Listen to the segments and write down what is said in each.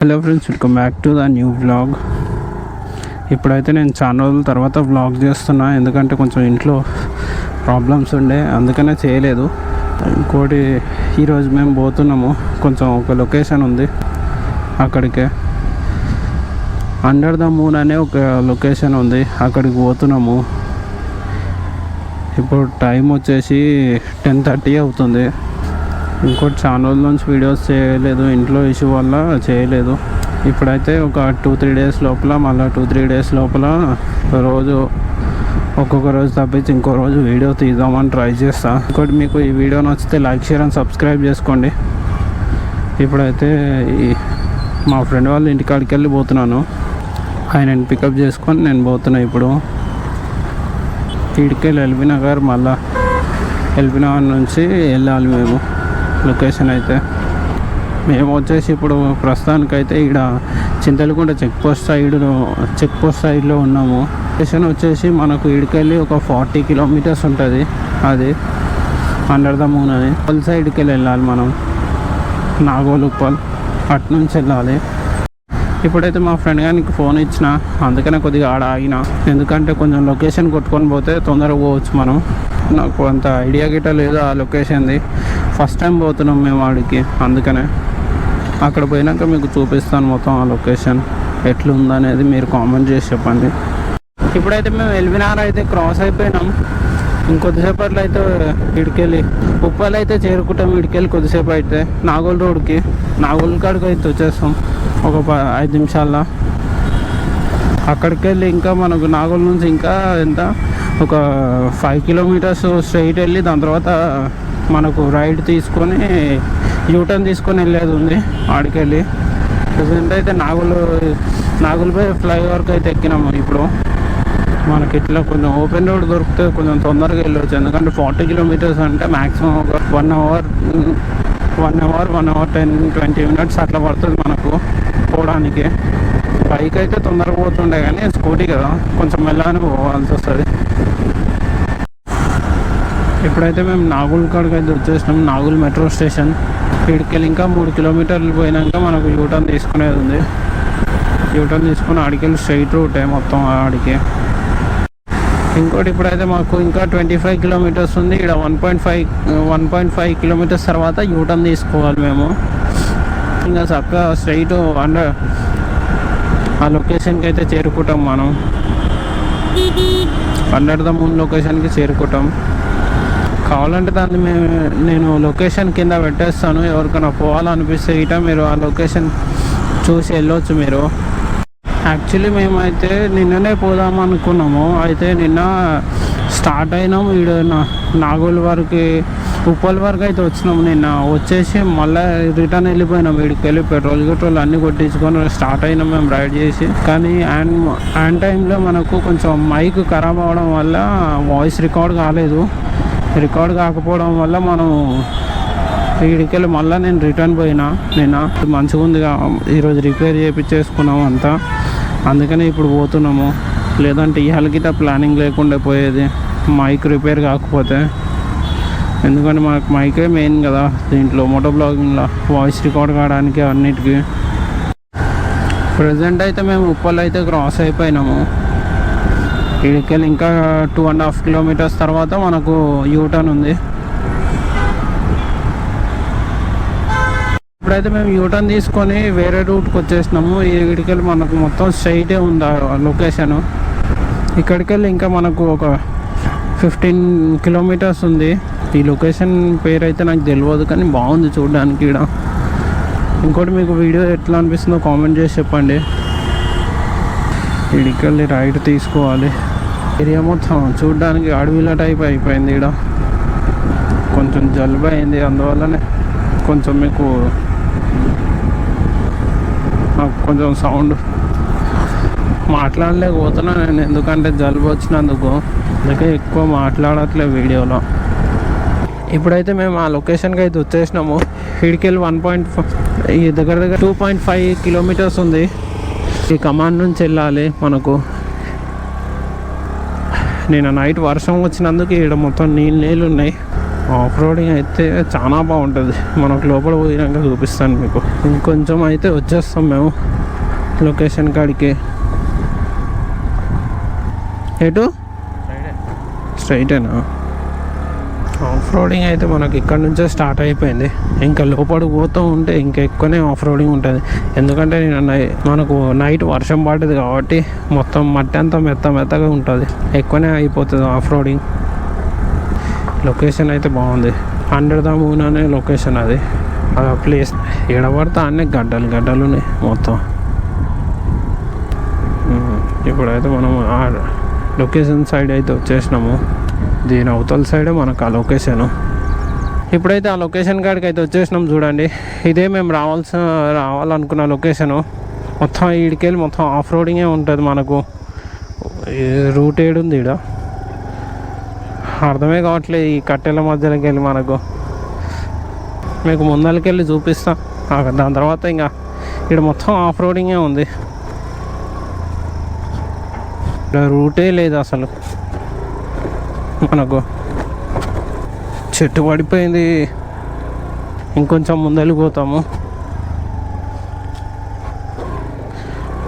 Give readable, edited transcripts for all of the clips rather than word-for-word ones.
Hello friends, welcome back to the new vlog. ఇప్పుడైతే నేను చాలా రోజుల తర్వాత వ్లాగ్ చేస్తున్నా, ఎందుకంటే కొంచెం ఇంట్లో ప్రాబ్లమ్స్ ఉండే, అందుకనే చేయలేదు. ఇంకోటి, ఈరోజు మేము పోతున్నాము, కొంచెం ఒక లొకేషన్ ఉంది, అక్కడికే అండర్ ద మూన్ అనే ఒక లొకేషన్ ఉంది, అక్కడికి పోతున్నాము. ఇప్పుడు టైం వచ్చేసి 10:30 అవుతుంది. ఇంకోటి, చాలా రోజుల నుంచి వీడియోస్ చేయలేదు, ఇంట్లో ఇష్యూ వల్ల చేయలేదు. ఇప్పుడైతే ఒక 2-3 డేస్ లోపల, మళ్ళీ 2-3 డేస్ లోపల రోజు ఒక్కొక్క రోజు తప్పించి ఇంకో రోజు వీడియో తీద్దామని ట్రై చేస్తా. ఇంకోటి, మీకు ఈ వీడియో నచ్చితే లైక్, షేర్ అండ్ సబ్స్క్రైబ్ చేసుకోండి. ఇప్పుడైతే మా ఫ్రెండ్ వాళ్ళ ఇంటికాడికి వెళ్ళి పోతున్నాను. ఆయనని పికప్ చేసుకొని నేను పోతున్నా. ఇప్పుడు ఇడికెళ్ళి ఎల్బీ నగర్, మళ్ళీ ఎల్బీ నగర్ నుంచి వెళ్ళాలి మేము. లొకేషన్ అయితే మేము వచ్చేసి ఇప్పుడు ప్రస్తుతానికైతే ఇక్కడ చింతలకుంట చెక్ పోస్ట్ సైడ్లో ఉన్నాము. లొకేషన్ వచ్చేసి మనకు ఇడికెళ్ళి ఒక 40 కిలోమీటర్స్ ఉంటుంది. అది అండర్ ద మూన్ అని ఉప్పల్ సైడ్కి వెళ్ళాలి మనం, నాగోల్ ఉప్పల్ అటు నుంచి వెళ్ళాలి. ఇప్పుడైతే మా ఫ్రెండ్ గారికి ఫోన్ ఇచ్చిన, అందుకనే కొద్దిగా ఆడ ఆగిన, ఎందుకంటే కొంచెం లొకేషన్ కొట్టుకొని పోతే తొందరగా పోవచ్చు మనం. నాకు అంత ఐడియా గిట్ట లేదు ఆ లొకేషన్ది, ఫస్ట్ టైం పోతున్నాం మేము ఆడికి, అందుకనే అక్కడ పోయినాక మీకు చూపిస్తాను మొత్తం ఆ లొకేషన్ ఎట్లుందనేది. మీరు కామెంట్ చేసి చెప్పండి. ఇప్పుడైతే మేము ఎల్బీ నగర్ అయితే క్రాస్ అయిపోయినాం. ఇంకొద్దిసేపట్లో అయితే ఇడికెళ్ళి ఉప్పల్ అయితే చేరుకుంటాం. ఇడికెళ్ళి కొద్దిసేపు అయితే నాగోల్ రోడ్కి, నాగోల్ కాడికి అయితే వచ్చేస్తాం ఒక 5 నిమిషాల్లో. అక్కడికి వెళ్ళి ఇంకా మనకు నాగోల్ నుంచి ఇంకా ఎంత ఒక 5 కిలోమీటర్స్ స్ట్రైట్ వెళ్ళి, దాని తర్వాత మనకు రైడ్ తీసుకొని యూటర్న్ తీసుకొని వెళ్ళేది ఉంది ఆడికెళ్ళి. ప్రజెంట్ అయితే నాగులపై ఫ్లైఓవర్కి అయితే ఎక్కినాము. ఇప్పుడు మనకి ఇట్లా కొంచెం ఓపెన్ రోడ్ దొరికితే కొంచెం తొందరగా వెళ్ళవచ్చు, ఎందుకంటే 40 కిలోమీటర్స్ అంటే మ్యాక్సిమం ఒక 1 అవర్ 10-20 మినిట్స్ అట్లా పడుతుంది మనకు పోవడానికి. బైక్ అయితే తొందరగా పోతుండే, కానీ స్కూటీ కదా కొంచెం మెల్లగానే పోవాల్సి వస్తుంది. ఇప్పుడైతే మేము నాగోల్ కాడికి అయితే వచ్చేసినాం, నాగోల్ మెట్రో స్టేషన్. ఇక్కడికి ఇంకా 3 కిలోమీటర్లు పోయినాక మనకు యూటర్న్ తీసుకునేది ఉంది. యూటర్న్ తీసుకుని ఆడికెళ్ళి స్ట్రైట్ రూటే మొత్తం ఆడికి. ఇంకోటి, ఇప్పుడైతే మాకు ఇంకా 25 కిలోమీటర్స్ ఉంది. ఇక్కడ 1.5 కిలోమీటర్స్ తర్వాత యూటర్న్ తీసుకోవాలి మేము. ఇంకా చక్కగా స్ట్రైట్ ఆ లొకేషన్కి అయితే చేరుకుంటాం మనం. అండర్ ద మూన్ లొకేషన్కి చేరుకుంటాం. కావాలంటే దాన్ని నేను లొకేషన్ కింద పెట్టేస్తాను, ఎవరికైనా పోవాలనిపిస్తే ఇట మీరు ఆ లొకేషన్ చూసి వెళ్ళొచ్చు మీరు. యాక్చువల్లీ మేమైతే నిన్ననే పోదాం అనుకున్నాము. అయితే నిన్న స్టార్ట్ అయినాము, ఈడ నాగోల్ వరకు ఉప్పల్ వరకు అయితే వచ్చినాము. నిన్న వచ్చేసి మళ్ళీ రిటర్న్ వెళ్ళిపోయినాం. వీడికి వెళ్ళి పెట్రోల్ అన్నీ కొట్టించుకొని స్టార్ట్ అయినాం మేము రైడ్ చేసి. కానీ అండ్ టైంలో మనకు కొంచెం మైక్ ఖరాబ్ అవ్వడం వల్ల వాయిస్ రికార్డ్ కాలేదు. రికార్డ్ కాకపోవడం వల్ల మనం వీడికెళ్ళి మళ్ళీ నేను రిటర్న్ పోయినా. నిన్న మంచిగా ఉంది, ఈరోజు రిపేర్ చేయించేసుకున్నాము అంతా, అందుకని ఇప్పుడు పోతున్నాము. లేదంటే ఇవాళ ప్లానింగ్ లేకుండా పోయేది మైక్ రిపేర్ కాకపోతే, ఎందుకంటే మనకు మైకే మెయిన్ కదా దీంట్లో మోటో బ్లాగింగ్లో, వాయిస్ రికార్డ్ కావడానికి అన్నిటికీ. ప్రజెంట్ అయితే మేము ఉప్పల్ అయితే క్రాస్ అయిపోయినాము. ఇక్కడికెళ్ళి ఇంకా 2.5 కిలోమీటర్స్ తర్వాత మనకు యూటర్న్ ఉంది. ఇప్పుడైతే మేము యూటర్న్ తీసుకొని వేరే రూట్కి వచ్చేసినాము. ఇక్కడికెళ్ళి మనకు మొత్తం స్ట్రైటే ఉంది ఆ లొకేషను. ఇక్కడికెళ్ళి ఇంకా మనకు ఒక 15 కిలోమీటర్స్ ఉంది. ఈ లొకేషన్ పేరు అయితే నాకు తెలియదు, కానీ బాగుంది చూడడానికి ఇక్కడ. ఇంకోటి, మీకు వీడియో ఎట్లా అనిపిస్తుందో కామెంట్ చేసి చెప్పండి. ఇక్కడికెళ్ళి రైట్ తీసుకోవాలి. ఏరియా మొత్తం చూడడానికి అడవిల టైప్ అయిపోయింది. ఇక్కడ కొంచెం జలుబు అయింది, అందువల్లనే కొంచెం మీకు కొంచెం సౌండ్ మాట్లాడలేకపోతున్నా నేను, ఎందుకంటే జలుబు వచ్చినందుకు. అందుకే ఎక్కువ మాట్లాడట్లేదు వీడియోలో. ఇప్పుడైతే మేము ఆ లొకేషన్కి అయితే వచ్చేసినాము. ఇడికెళ్ళి దగ్గర 2.5 కిలోమీటర్స్ ఉంది. ఈ కమాండ్ నుంచి వెళ్ళాలి మనకు. నిన్న నైట్ వర్షం వచ్చినందుకు ఇక్కడ మొత్తం నీళ్ళు ఉన్నాయి. ఆఫ్ రోడింగ్ అయితే చాలా బాగుంటుంది. మనకు లోపల పోయినాక చూపిస్తాను మీకు. ఇంకొంచెం అయితే వచ్చేస్తాం మేము లొకేషన్ కాడికి. ఎటు స్ట్రైటేనా? ఆఫ్ రోడింగ్ అయితే మనకి ఇక్కడ నుంచే స్టార్ట్ అయిపోయింది. ఇంకా లోపలికి పోతూ ఉంటే ఇంకా ఎక్కువనే ఆఫ్ రోడింగ్ ఉంటుంది. ఎందుకంటే మనకు నైట్ వర్షం పడుతుంది కాబట్టి మొత్తం మట్టి అంతా మెత్తగా ఉంటుంది, ఎక్కువనే అయిపోతుంది ఆఫ్ రోడింగ్. లొకేషన్ అయితే బాగుంది. అండర్ ద మూన్ అనే లొకేషన్ అది. ఆ ప్లేస్ ఎడబడితే అన్నీ గడ్డలు ఉన్నాయి మొత్తం. ఇప్పుడైతే మనం ఆ లొకేషన్ సైడ్ అయితే వచ్చేసినాము. దీని అవతల సైడే మనకు ఆ లొకేషను. ఇప్పుడైతే ఆ లొకేషన్ కాడికి అయితే వచ్చేసినాం. చూడండి, ఇదే మేము రావాలనుకున్న లొకేషను. మొత్తం ఈడికెళ్ళి మొత్తం ఆఫ్ రోడింగే ఉంటుంది. మనకు రూట్ ఏడుంది ఈడ అర్థమే కావట్లేదు. ఈ కట్టెల మధ్యలోకి వెళ్ళి మనకు మీకు ముందరికెళ్ళి చూపిస్తా. దాని తర్వాత ఇంకా ఇక్కడ మొత్తం ఆఫ్ రోడింగే ఉంది. ఇక్కడ రూటే లేదు అసలు. మనకు చెట్టు పడిపోయింది. ఇంకొంచెం ముందరికి పోతాము.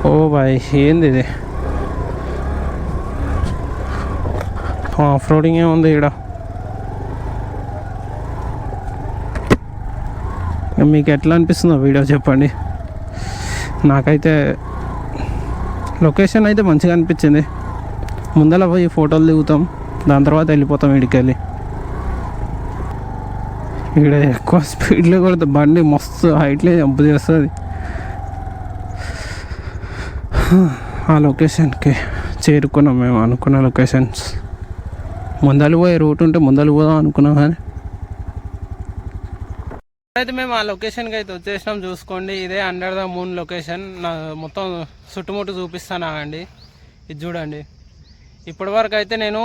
ఓ బాయ్, ఏంది ఇది? ఆఫ్ రోడింగే ఉంది ఇక్కడ. మీకు ఎట్లా అనిపిస్తుందో వీడియో చెప్పండి. నాకైతే లొకేషన్ అయితే మంచిగా అనిపించింది. ముందర పోయి ఫోటోలు దిగుతాం, దాని తర్వాత వెళ్ళిపోతాం వీడికెళ్ళి. ఇక్కడ ఎక్కువ స్పీడ్లో కొడితే బండి మస్తు హైట్లో జంప్ చేస్తుంది. ఆ లొకేషన్కి చేరుకున్నాం మేము అనుకున్న లొకేషన్స్. ముందలు పోయే రూట్ ఉంటే ముందలు పోదాం అనుకున్నాం, కానీ అయితే మేము ఆ లొకేషన్కి అయితే వచ్చేసినాం. చూసుకోండి, ఇదే అండర్ ద మూన్ లొకేషన్. మొత్తం చుట్టుముట్టు చూపిస్తాను ఆగండి. ఇది చూడండి. ఇప్పటివరకు అయితే నేను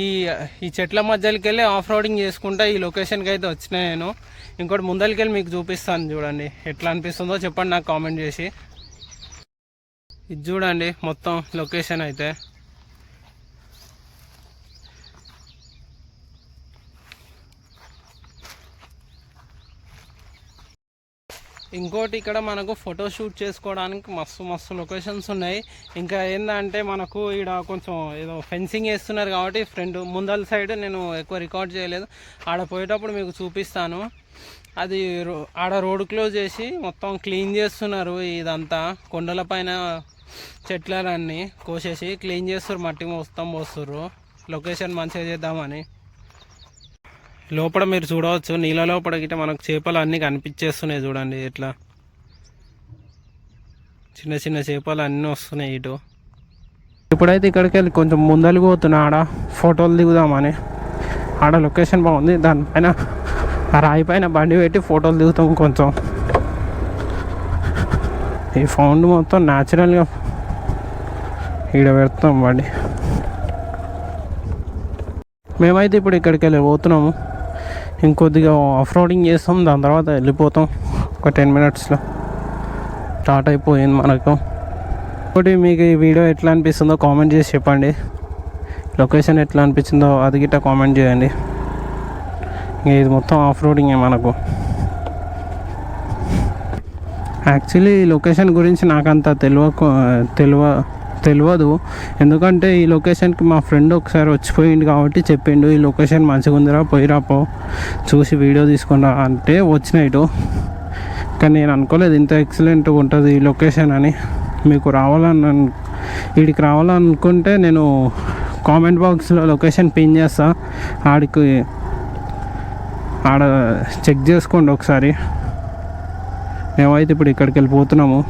ఈ చెట్ల మధ్యలోకి వెళ్ళి ఆఫ్ రోడింగ్ చేసుకుంటా ఈ లొకేషన్కి అయితే వచ్చినా నేను. ఇంకోటి ముందరికి వెళ్ళి మీకు చూపిస్తాను. చూడండి ఎట్లా అనిపిస్తుందో చెప్పండి నాకు కామెంట్ చేసి. ఇది చూడండి మొత్తం లొకేషన్ అయితే. ఇంకోటి ఇక్కడ మనకు ఫోటో షూట్ చేసుకోవడానికి మస్తు లొకేషన్స్ ఉన్నాయి. ఇంకా ఏంటంటే మనకు ఇక్కడ కొంచెం ఏదో ఫెన్సింగ్ వేస్తున్నారు కాబట్టి ఫ్రంట్ ముందల సైడ్ నేను ఎక్కువ రికార్డ్ చేయలేదు. ఆడ పోయేటప్పుడు మీకు చూపిస్తాను. అది ఆడ రోడ్ క్లోజ్ చేసి మొత్తం క్లీన్ చేస్తున్నారు. ఇదంతా కొండల పైన చెట్లన్నీ కోసేసి క్లీన్ చేస్తారు, మట్టి మొత్తం పోస్తున్నారు లొకేషన్ మంచిగా చేద్దామని. లోపల మీరు చూడవచ్చు, నీళ్ళ లోపల గిట్ట మనకు చేపలు అన్నీ కనిపించేస్తున్నాయి. చూడండి ఇట్లా చిన్న చేపలు అన్నీ వస్తున్నాయి ఇటు. ఇప్పుడైతే ఇక్కడికి వెళ్ళి కొంచెం ముందరికి పోతున్నా. ఆడ ఫోటోలు దిగుదామని. ఆడ లొకేషన్ బాగుంది. దానిపైన ఆ రాయి పైన బండి పెట్టి ఫోటోలు దిగుతాం. కొంచెం ఈ ఫౌండ్ మొత్తం న్యాచురల్గా ఈడ పెడతాం బండి. మేమైతే ఇప్పుడు ఇక్కడికి వెళ్ళి పోతున్నాము. ఇంకొద్దిగా ఆఫ్ రోడింగ్ చేస్తాం, దాని తర్వాత వెళ్ళిపోతాం. ఒక 10 minutesలో స్టార్ట్ అయిపోయింది మనకు. ఇంకోటి మీకు ఈ వీడియో ఎట్లా అనిపిస్తుందో కామెంట్ చేసి చెప్పండి. లొకేషన్ ఎట్లా అనిపించిందో అది గిట్ట కామెంట్ చేయండి. ఇది మొత్తం ఆఫ్ రోడింగే మనకు. యాక్చువల్లీ ఈ లొకేషన్ గురించి నాకంత తెలియదు. ఎందుకంటే ఈ లొకేషన్కి మా ఫ్రెండ్ ఒకసారి వచ్చిపోయింది కాబట్టి చెప్పిండు, ఈ లొకేషన్ మంచిగా ఉందిరా, పోయిరాపో చూసి వీడియో తీసుకున్నా అంటే వచ్చినాయిటు. కానీ నేను అనుకోలేదు ఇంత ఎక్సలెంట్గా ఉంటుంది ఈ లొకేషన్ అని. మీకు వీడికి రావాలనుకుంటే నేను కామెంట్ బాక్స్లో లొకేషన్ పిన్ చేస్తా. ఆడ చెక్ చేసుకోండి ఒకసారి. మేమైతే ఇప్పుడు ఇక్కడికి వెళ్ళిపోతున్నాము.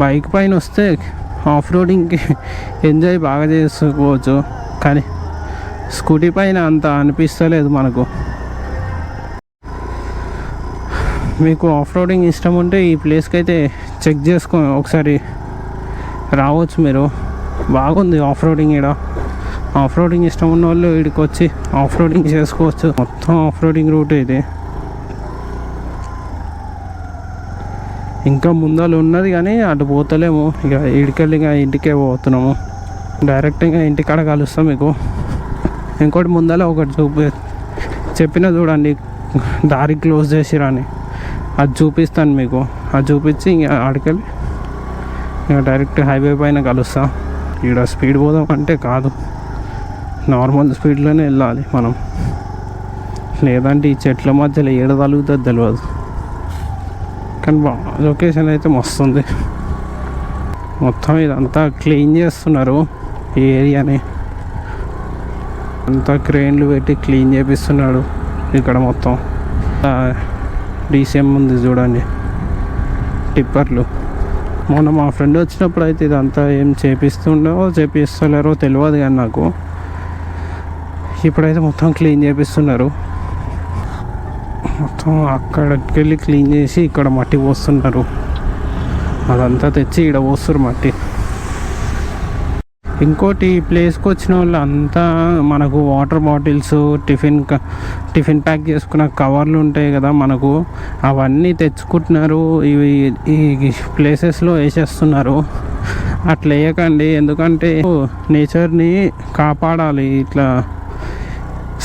బైక్ పైన వస్తే ఆఫ్ రోడింగ్కి ఎంజాయ్ బాగా చేసుకోవచ్చు, కానీ స్కూటీ పైన అంత అనిపిస్తలేదు మనకు. మీకు ఆఫ్ రోడింగ్ ఇష్టం ఉంటే ఈ ప్లేస్కి అయితే చెక్ చేసుకొని ఒకసారి రావచ్చు మీరు. బాగుంది ఆఫ్ రోడింగ్. ఇక్కడ ఆఫ్ రోడింగ్ ఇష్టం ఉన్న వాళ్ళు ఇక్కడికి వచ్చి ఆఫ్ రోడింగ్ చేసుకోవచ్చు. మొత్తం ఆఫ్ రోడింగ్ రూట్ ఇది. ఇంకా ముందలు ఉన్నది కానీ అటు పోతలేము. ఇక ఇడికెళ్ళి ఇంటికే పోతున్నాము. డైరెక్ట్ ఇంకా ఇంటికాడ కలుస్తాం మీకు. ఇంకోటి ముందర ఒకటి చెప్పిన చూడండి, దారి క్లోజ్ చేసిరని, అది చూపిస్తాను మీకు. అది చూపించి ఇంకా ఆడికెళ్ళి ఇంకా డైరెక్ట్ హైవే పైన కలుస్తాం. ఇక్కడ స్పీడ్ పోదాం అంటే కాదు, నార్మల్ స్పీడ్లోనే వెళ్ళాలి మనం, లేదంటే ఈ చెట్ల మధ్యలో ఏడ తగులుతుందో తెలియదు. కానీ లొకేషన్ అయితే మస్తుంది. మొత్తం ఇదంతా క్లీన్ చేస్తున్నారు ఈ ఏరియాని, అంతా క్రెయిన్లు పెట్టి క్లీన్ చేపిస్తున్నాడు ఇక్కడ మొత్తం. డీసీఎం ఉంది చూడండి, టిప్పర్లు. మొన్న మా ఫ్రెండ్ వచ్చినప్పుడు అయితే ఇదంతా ఏం చేపిస్తలేరో తెలియదు కానీ నాకు. ఇప్పుడైతే మొత్తం క్లీన్ చేపిస్తున్నారు. మొత్తం అక్కడికి వెళ్ళి క్లీన్ చేసి ఇక్కడ మట్టి పోస్తున్నారు. అదంతా తెచ్చి ఇక్కడ పోస్తారు మట్టి. ఇంకోటి ప్లేస్కి వచ్చిన వాళ్ళు అంతా మనకు వాటర్ బాటిల్స్, టిఫిన్ ప్యాక్ చేసుకున్న కవర్లు ఉంటాయి కదా మనకు, అవన్నీ తెచ్చుకుంటున్నారు. ఇవి ఈ ప్లేసెస్లో వేసేస్తున్నారు. అట్లా వేయకండి, ఎందుకంటే నేచర్ని కాపాడాలి. ఇట్లా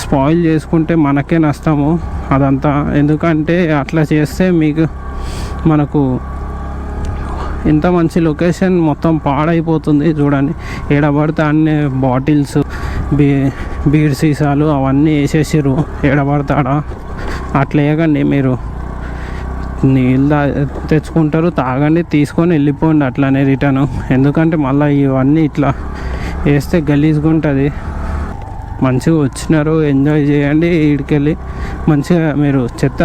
స్పాయిల్ చేసుకుంటే మనకే నష్టము అదంతా. ఎందుకంటే అట్లా చేస్తే మనకు ఇంత మంచి లొకేషన్ మొత్తం పాడైపోతుంది. చూడండి, ఏడబడితే అన్ని బాటిల్స్, బీర్ సీసాలు అవన్నీ వేసేసారు ఏడబడతాడా. అట్లా వేయకండి. మీరు నీళ్ళు తెచ్చుకుంటారు, తాగండి, తీసుకొని వెళ్ళిపోండి అట్లానే రిటర్న్. ఎందుకంటే మళ్ళీ ఇవన్నీ ఇట్లా వేస్తే గలీజ్గా ఉంటుంది. మంచిగా వచ్చినారు, ఎంజాయ్ చేయండి. ఇక్కడికెళ్ళి మంచిగా మీరు చెత్త,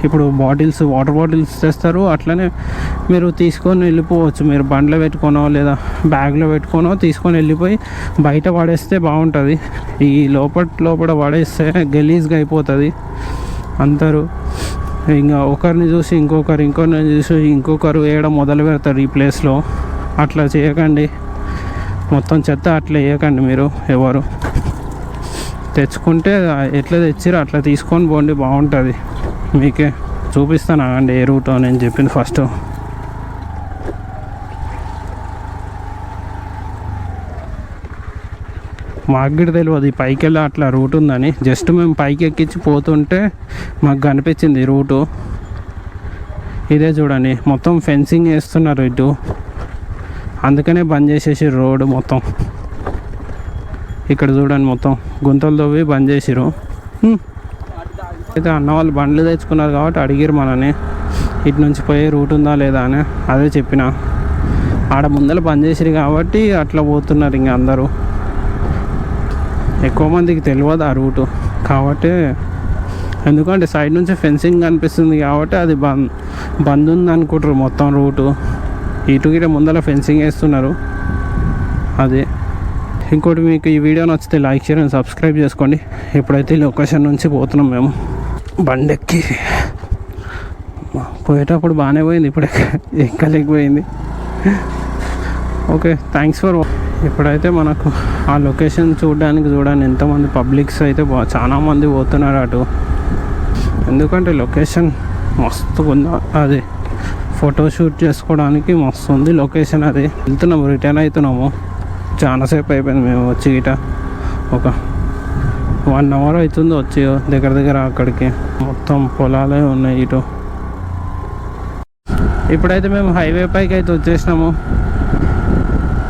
ఇప్పుడు వాటర్ బాటిల్స్ తెస్తారు, అట్లనే మీరు తీసుకొని వెళ్ళిపోవచ్చు. మీరు బండ్లో పెట్టుకోనో లేదా బ్యాగ్లో పెట్టుకోనో తీసుకొని వెళ్ళిపోయి బయట పడేస్తే బాగుంటుంది. ఈ లోపల పడేస్తే గలీజ్గా అయిపోతుంది. అందరూ ఇంకా ఒకరిని చూసి ఇంకొకరిని చూసి ఇంకొకరు వేయడం మొదలు పెడతారు ఈ ప్లేస్లో. అట్లా చేయకండి. మొత్తం చెత్త అట్లా వేయకండి. మీరు ఎవరు తెచ్చుకుంటే ఎట్లా తెచ్చిరో అట్లా తీసుకొని పోండి, బాగుంటుంది. మీకే చూపిస్తాను అండి ఏ రూటో నేను చెప్పింది ఫస్ట్. మాకు కూడా తెలియదు ఈ పైకి వెళ్ళి అట్లా రూట్ ఉందని. జస్ట్ మేము పైకి ఎక్కించి పోతుంటే మాకు కనిపించింది రూటు. ఇదే చూడండి, మొత్తం ఫెన్సింగ్ వేస్తున్నారు ఇటు, అందుకనే బంద్ చేసేసి రోడ్డు మొత్తం. ఇక్కడ చూడండి మొత్తం గుంతలు తవ్వి బంద్ చేసిరు. అయితే అన్న వాళ్ళు బండ్లు తెచ్చుకున్నారు కాబట్టి అడిగిరు మనని, ఇటు నుంచి పోయే రూట్ ఉందా లేదా అని. అదే చెప్పిన, ఆడ ముందర బంద్ చేసిరు కాబట్టి అట్లా పోతున్నారు ఇంకా అందరూ. ఎక్కువ మందికి తెలియదు ఆ రూటు కాబట్టి, ఎందుకంటే సైడ్ నుంచి ఫెన్సింగ్ కనిపిస్తుంది కాబట్టి అది బంద్ ఉంది అనుకుంటారు మొత్తం రూటు. ఇటు గిట ముందర ఫెన్సింగ్ వేస్తున్నారు. అదే. ఇంకోటి, మీకు ఈ వీడియో నచ్చితే లైక్, షేర్ అండ్ సబ్స్క్రైబ్ చేసుకోండి. ఇప్పుడైతే లొకేషన్ నుంచి పోతున్నాం మేము బండెక్కి. పోయేటప్పుడు బాగానే పోయింది, ఇప్పుడు ఎక్కలేకపోయింది. Okay, thanks for. ఇప్పుడైతే మనకు ఆ లొకేషన్ చూడండి ఎంతమంది పబ్లిక్స్ అయితే చాలా మంది పోతున్నారు అటు. ఎందుకంటే లొకేషన్ మస్తు ఉందా, అది ఫోటోషూట్ చేసుకోవడానికి మస్తు ఉంది లొకేషన్. అది వెళ్తున్నాము, రిటర్న్ అవుతున్నాము. చాలాసేపు అయిపోయింది మేము వచ్చి గిట, ఒక 1 hour అవుతుంది వచ్చి దగ్గర అక్కడికి. మొత్తం పొలాలే ఉన్నాయి ఇటు. ఇప్పుడైతే మేము హైవే పైకి అయితే వచ్చేసినాము.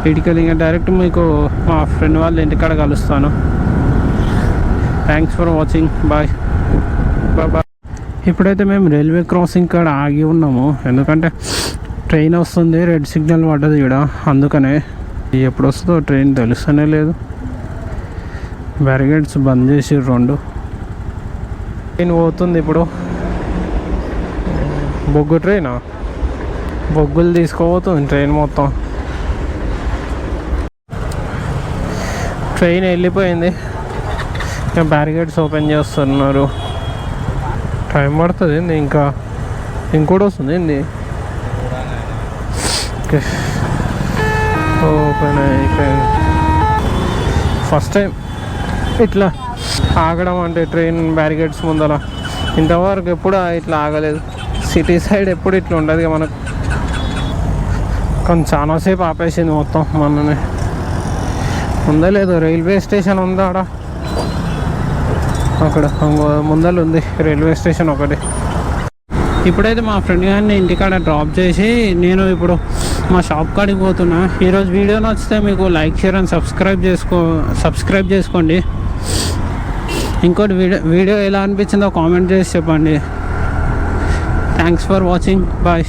ఇటుకెళ్ళి ఇంకా డైరెక్ట్ మీకు మా ఫ్రెండ్ వాళ్ళ ఇంటికాడ కలుస్తాను. Thanks for watching, bye bye. ఇప్పుడైతే మేము రైల్వే క్రాసింగ్ కాడ ఆగి ఉన్నాము, ఎందుకంటే ట్రైన్ వస్తుంది, రెడ్ సిగ్నల్ పడ్డది ఇక్కడ. అందుకనే ఎప్పుడు వస్తుందో ట్రైన్ తెలుస్తూనే లేదు. బ్యారిగేడ్స్ బంద్ చేసి 2 ట్రైన్ పోతుంది ఇప్పుడు. బొగ్గు ట్రైనా, బొగ్గులు తీసుకోపోతుంది ట్రైన్ మొత్తం. ట్రైన్ వెళ్ళిపోయింది, ఇంకా బ్యారిగేడ్స్ ఓపెన్ చేస్తున్నారు. టైం పడుతుంది ఇంకా, ఇంకోటి వస్తుంది ఏంది. ఓపెన్ అయిపోయింది. ఫస్ట్ టైం ఇట్లా ఆగడం అంటే ట్రైన్ బ్యారిగేడ్స్ ముందర. ఇంతవరకు ఎప్పుడు ఇట్లా ఆగలేదు. సిటీ సైడ్ ఎప్పుడు ఇట్లా ఉండదు మనకు. కానీ చాలాసేపు ఆపేసింది మొత్తం మననే. ఉందా లేదు రైల్వే స్టేషన్ ఉందా ఆడ అక్కడ ముందర ఉంది రైల్వే స్టేషన్ ఒకటి. ఇప్పుడైతే మా ఫ్రెండ్ గారిని ఇంటికాడ డ్రాప్ చేసి నేను ఇప్పుడు మా షాప్ కాడికి పోతున్నా. ఈరోజు వీడియో నచ్చితే మీకు లైక్ షేర్ అండ్ సబ్స్క్రైబ్ చేసుకోండి. ఇంకోటి వీడియో ఎలా అనిపించిందో కామెంట్ చేసి చెప్పండి. Thanks for watching. బాయ్.